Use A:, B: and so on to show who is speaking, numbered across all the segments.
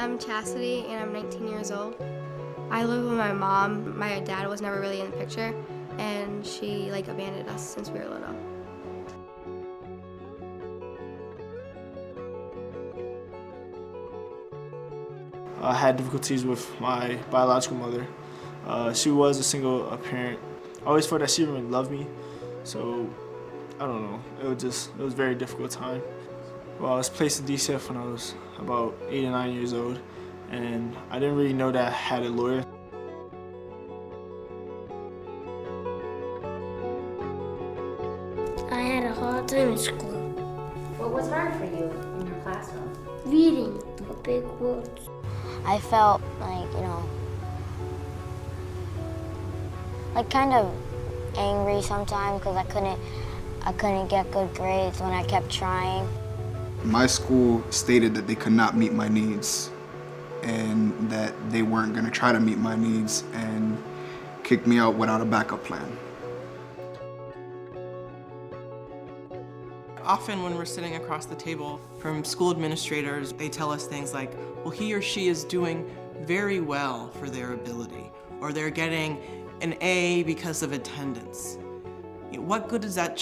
A: I'm Chastity and I'm 19 years old. I live with my mom. My dad was never really in the picture and she abandoned us since we were little.
B: I had difficulties with my biological mother. She was a single parent. I always felt that she didn't really love me, so I don't know. It was a very difficult time. Well, I was placed in DCF when I was about 8 or 9 years old, and I didn't really know that I had a lawyer.
C: I had a hard time in school.
D: What was hard for you in your classroom?
C: Reading the big words.
E: I felt kind of angry sometimes because I couldn't get good grades when I kept trying.
F: My school stated that they could not meet my needs and that they weren't going to try to meet my needs and kicked me out without a backup plan.
G: Often when we're sitting across the table from school administrators, they tell us things like, well, he or she is doing very well for their ability, or they're getting an A because of attendance. What good does that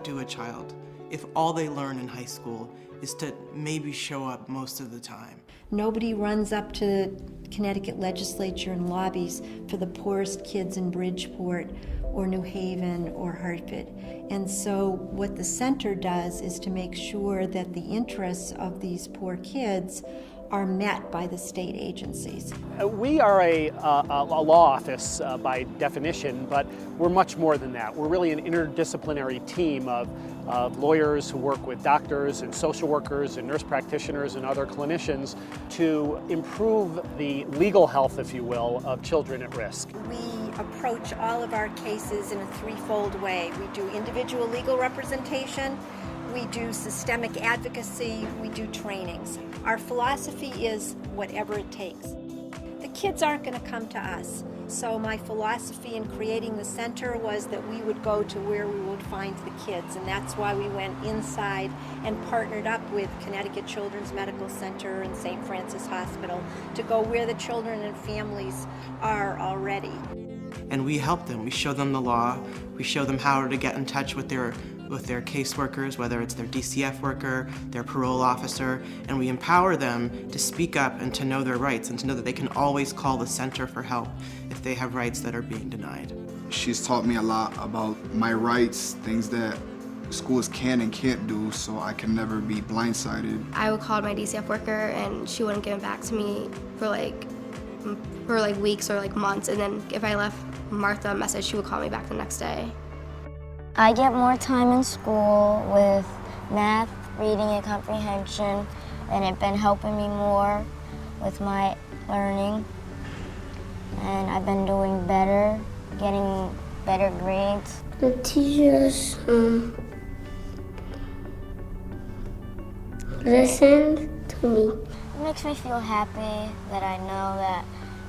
G: do a child if all they learn in high school is to maybe show up most of the time?
H: Nobody runs up to the Connecticut legislature and lobbies for the poorest kids in Bridgeport or New Haven or Hartford. And so what the center does is to make sure that the interests of these poor kids are met by the state agencies.
I: We are a law office by definition, but we're much more than that. We're really an interdisciplinary team of lawyers who work with doctors and social workers and nurse practitioners and other clinicians to improve the legal health, if you will, of children at risk.
H: We approach all of our cases in a threefold way. We do individual legal representation, we do systemic advocacy, we do trainings. Our philosophy is whatever it takes. The kids aren't going to come to us, so my philosophy in creating the center was that we would go to where we would find the kids, and that's why we went inside and partnered up with Connecticut Children's Medical Center and St. Francis Hospital to go where the children and families are already.
G: And we help them. We show them the law. We show them how to get in touch with their caseworkers, whether it's their DCF worker, their parole officer, and we empower them to speak up and to know their rights and to know that they can always call the center for help if they have rights that are being denied.
F: She's taught me a lot about my rights, things that schools can and can't do, so I can never be blindsided.
A: I would call my DCF worker and she wouldn't give it back to me for weeks or months, and then if I left Martha a message, she would call me back the next day.
E: I get more time in school with math, reading, and comprehension, and it's been helping me more with my learning. And I've been doing better, getting better grades.
C: The teachers listened to me.
E: It makes me feel happy that I know that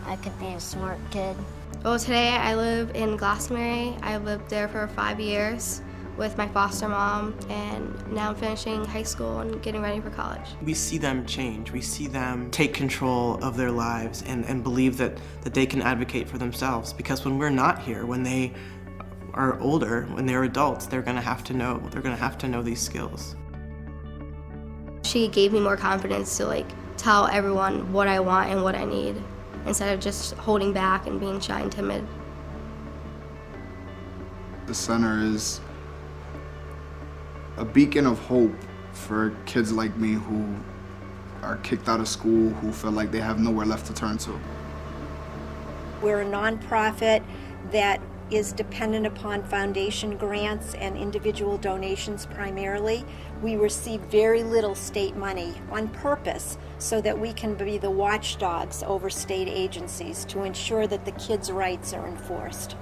E: I could be a smart kid.
A: Well, today I live in Glastonbury. I lived there for 5 years with my foster mom, and now I'm finishing high school and getting ready for college.
G: We see them change. We see them take control of their lives and believe that they can advocate for themselves, because when we're not here, when they are older, when they're adults, they're going to have to know these skills.
A: She gave me more confidence to tell everyone what I want and what I need, instead of just holding back and being shy and timid.
F: The center is a beacon of hope for kids like me who are kicked out of school, who feel like they have nowhere left to turn to.
H: We're a nonprofit that is dependent upon foundation grants and individual donations primarily. We receive very little state money on purpose so that we can be the watchdogs over state agencies to ensure that the kids' rights are enforced.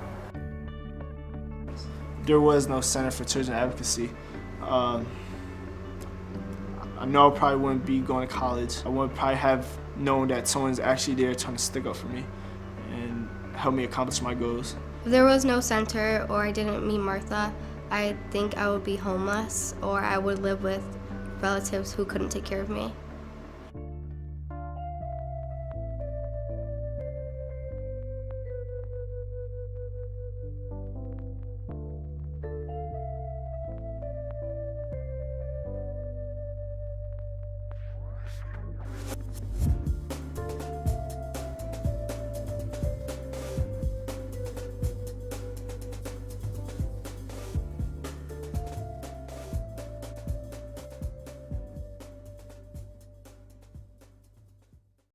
B: There was no Center for Children Advocacy. I know I probably wouldn't be going to college. I wouldn't probably have known that someone's actually there trying to stick up for me and help me accomplish my goals.
A: If there was no center or I didn't meet Martha, I think I would be homeless or I would live with relatives who couldn't take care of me.